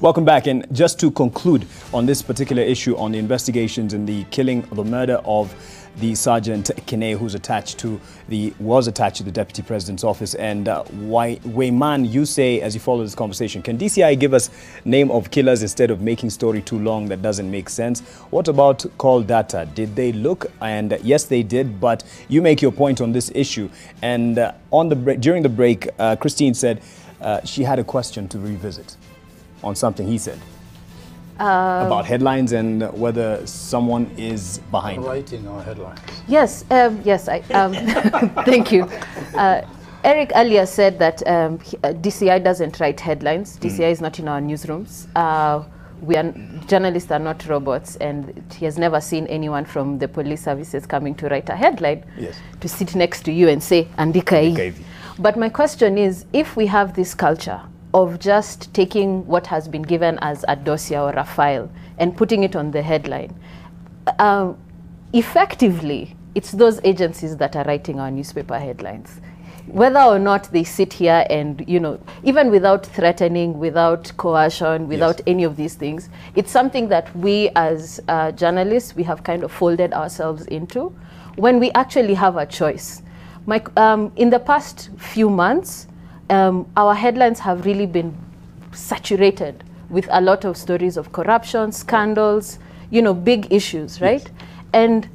Welcome back. And just to conclude on this particular issue on the investigations in the killing or the murder of the Sergeant Kene, who's was attached to the Deputy President's office. And Wayman, you say, as you follow this conversation, can DCI give us name of killers instead of making story too long that doesn't make sense? What about call data? Did they look? And yes, they did, but you make your point on this issue. And during the break, Christine said she had a question to revisit on something he said. About headlines and whether someone is behind writing our headlines. Yes, yes. Thank you. Eric earlier said that DCI doesn't write headlines. DCI is not in our newsrooms. Journalists are not robots, and he has never seen anyone from the police services coming to write a headline to sit next to you and say, Andika hii. But my question is, if we have this culture of just taking what has been given as a dossier or a file and putting it on the headline, effectively, it's those agencies that are writing our newspaper headlines. Whether or not they sit here and, even without threatening, without coercion, without any of these things, it's something that we as journalists, we have kind of folded ourselves into when we actually have a choice. In the past few months, our headlines have really been saturated with a lot of stories of corruption, scandals, big issues, right? Yes. And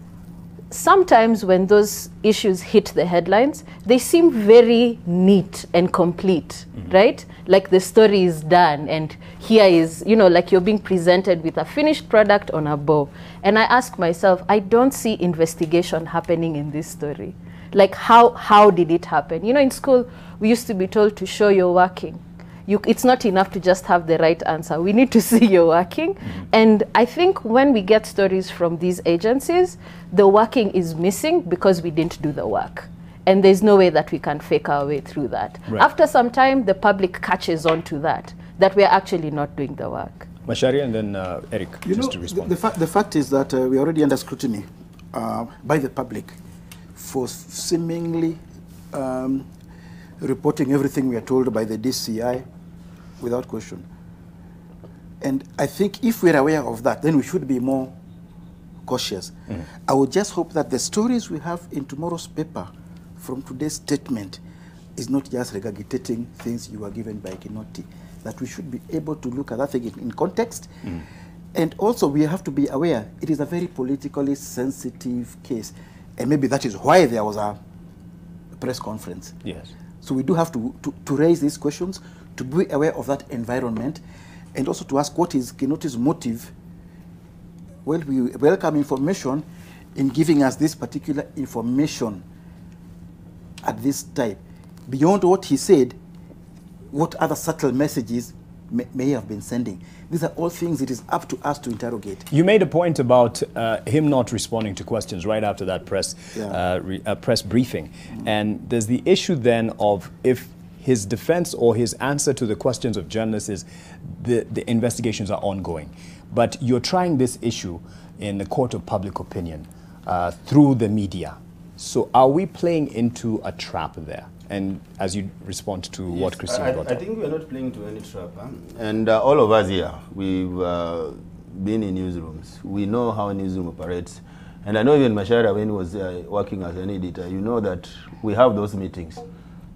sometimes when those issues hit the headlines, they seem very neat and complete, right? Like the story is done and here is, like you're being presented with a finished product on a bow. And I ask myself, I don't see investigation happening in this story. Like how did it happen? In school, we used to be told to show you're working. It's not enough to just have the right answer. We need to see you're working. And I think when we get stories from these agencies, the working is missing because we didn't do the work. And there's no way that we can fake our way through that. Right. After some time, the public catches on to that we're actually not doing the work. Macharia and then Eric, just to respond. The fact is that we're already under scrutiny by the public for seemingly reporting everything we are told by the DCI without question. And I think if we're aware of that, then we should be more cautious. I would just hope that the stories we have in tomorrow's paper from today's statement is not just regurgitating things you were given by Kinoti, that we should be able to look at that thing in context. And also we have to be aware it is a very politically sensitive case. And maybe that is why there was a press conference. Yes. So we do have to raise these questions, to be aware of that environment, and also to ask what is Kinoti's motive. Well, we welcome information in giving us this particular information at this time. Beyond what he said, what other subtle messages may have been sending. These are all things it is up to us to interrogate. You made a point about him not responding to questions right after that press briefing. And there's the issue then of if his defense or his answer to the questions of journalists is the investigations are ongoing. But you're trying this issue in the court of public opinion through the media. So are we playing into a trap there? And as you respond to what Christine brought up. I think we're not playing into any trap. And all of us here, we've been in newsrooms. We know how a newsroom operates. And I know even Macharia, when he was working as an editor, you know that we have those meetings.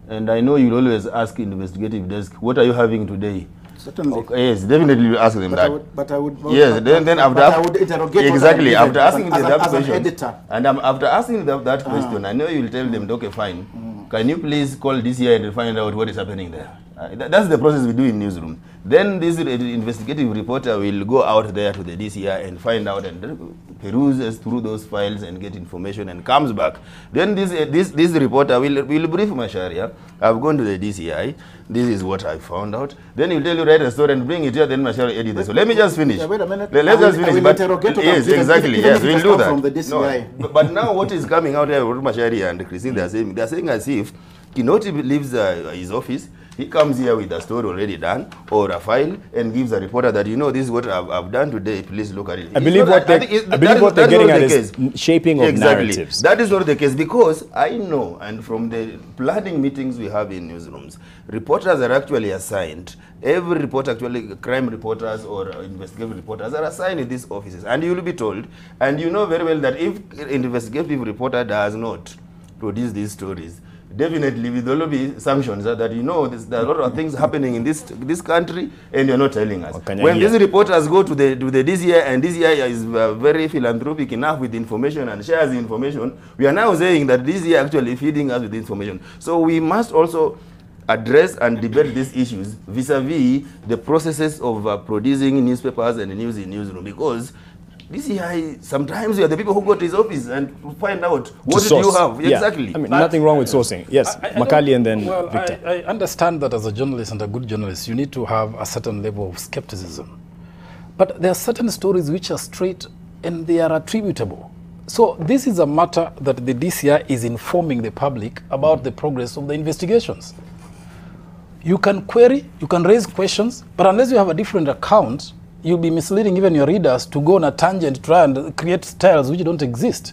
And I know you'll always ask investigative desk, what are you having today? Certainly. Okay, yes, definitely you ask them but I would yes, then after I would interrogate exactly after asking them that question. Editor. And after asking that question, I know you'll tell them, okay, fine. Can you please call DCI and find out what is happening there? That's the process we do in newsroom. Then this investigative reporter will go out there to the DCI and find out and peruses through those files and get information and comes back. Then this reporter will brief Macharia. I've gone to the DCI. This is what I found out. Then he'll tell you, write a story and bring it here. Then Macharia edit this. So let me just finish. Wait a minute. Let's just finish. Yes, exactly. Yes, we'll do that. From the DCI. No, but now what is coming out here with Macharia and Christine, they're saying as if Kinoti leaves his office. He comes here with a story already done or a file and gives a reporter that, you know, this is what I've done today, please look at it. I believe what they're getting at is shaping of narratives. That is not the case, because I know, and from the planning meetings we have in newsrooms, reporters are actually assigned. Every reporter, actually crime reporters or investigative reporters are assigned in these offices. And you will be told, and you know very well that if an investigative reporter does not produce these stories, definitely there will be sanctions that you know there are a lot of things happening in this country and you're not telling us. When these reporters go to the DCI, and DCI is very philanthropic enough with information and shares the information, we are now saying that DCI actually feeding us with information. So we must also address and debate these issues vis-a-vis the processes of producing newspapers and news in newsroom, because DCI, sometimes we are the people who go to his office and find out what do you have. Yeah. Exactly. I mean, nothing wrong with sourcing. Yes, Makali and then Victor. I understand that as a journalist and a good journalist, you need to have a certain level of skepticism. But there are certain stories which are straight and they are attributable. So this is a matter that the DCI is informing the public about the progress of the investigations. You can query, you can raise questions, but unless you have a different account, you'll be misleading even your readers to go on a tangent, try and create styles which don't exist.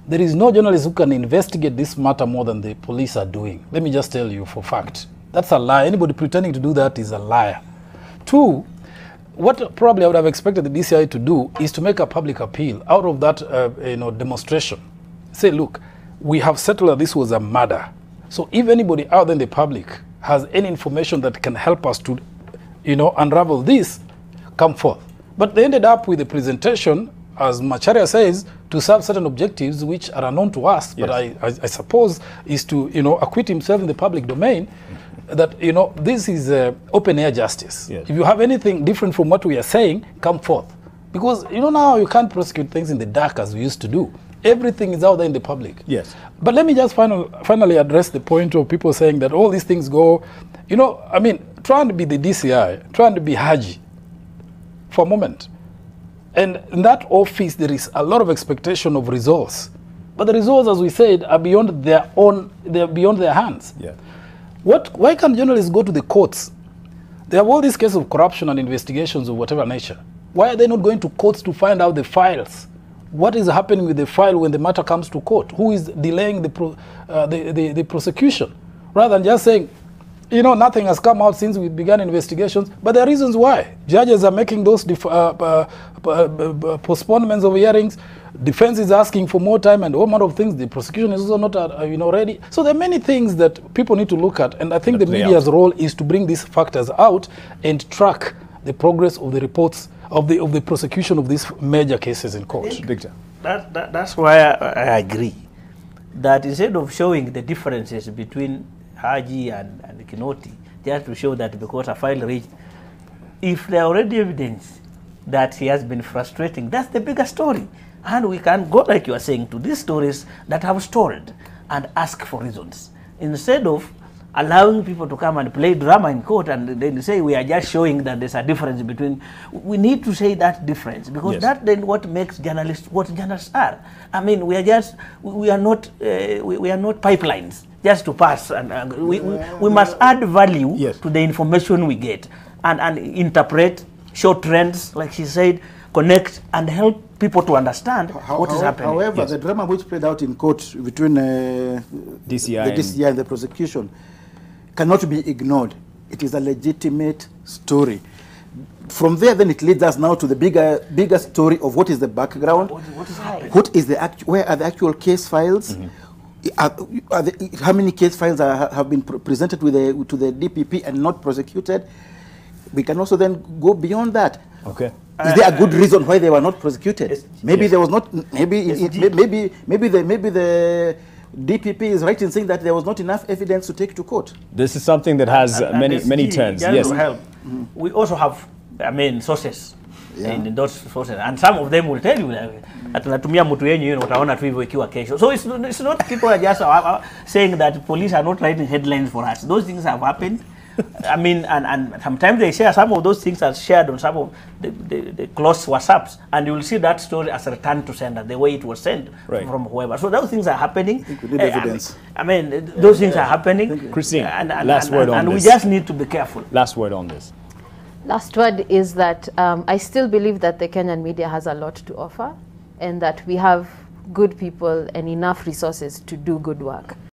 There is no journalist who can investigate this matter more than the police are doing. Let me just tell you for fact. That's a lie. Anybody pretending to do that is a liar. Two, what probably I would have expected the DCI to do is to make a public appeal out of that demonstration. Say, look, we have settled that this was a murder. So if anybody out there in the public has any information that can help us to unravel this, come forth. But they ended up with a presentation, as Macharia says, to serve certain objectives which are unknown to us, yes. But I suppose is to acquit himself in the public domain, that this is open air justice. Yes. If you have anything different from what we are saying, come forth. Because now you can't prosecute things in the dark as we used to do. Everything is out there in the public. Yes. But let me just finally address the point of people saying that all these things go, trying to be the DCI, trying to be Haji for a moment. And in that office, there is a lot of expectation of results. But the results, as we said, are beyond they're beyond their hands. Yeah. Why can't journalists go to the courts? They have all these cases of corruption and investigations of whatever nature. Why are they not going to courts to find out the files? What is happening with the file when the matter comes to court? Who is delaying the prosecution? Rather than just saying, nothing has come out since we began investigations, but there are reasons why. Judges are making those postponements of hearings. Defense is asking for more time and all manner of things. The prosecution is also not, ready. So there are many things that people need to look at, and I think the media's role is to bring these factors out and track the progress of the reports of the prosecution of these major cases in court. Victor. That's why I agree that instead of showing the differences between Haji and Kinoti, just to show that because a file reached, if there are already evidence that he has been frustrating, that's the bigger story. And we can go, like you are saying, to these stories that have stalled and ask for reasons. Instead of allowing people to come and play drama in court and then say we are just showing that there's a difference between, we need to say that difference, because yes. That then what makes journalists what journalists are. I mean, we are not pipelines just to pass, and we must add value yes. to the information we get and interpret, show trends, like she said, connect and help people to understand what is happening. However, yes. The drama which played out in court between the DCI and the prosecution cannot be ignored. It is a legitimate story. From there, then it leads us now to the bigger story of what is the background, what is where are the actual case files, how many case files have been presented to the DPP and not prosecuted. We can also then go beyond that. Okay. Is there a good reason why they were not prosecuted? Maybe yes. There was not. Maybe the DPP is right in saying that there was not enough evidence to take to court. This is something that has many turns. Yes. To help. We also have, sources in those sources, and some of them will tell you that tunatumia mtu yenyu utaona tu hivyo ikiwa kesho. So it's not people are just saying that police are not writing headlines for us. Those things have happened. I mean, and sometimes they share some of those things are shared on some of the close WhatsApps, and you will see that story as a return to sender, the way it was sent from whoever. So those things are happening. I think we need evidence. I mean, those things are happening. Christine, and last word on and this. we just need to be careful. Last word on this. Last word is that I still believe that the Kenyan media has a lot to offer, and that we have good people and enough resources to do good work.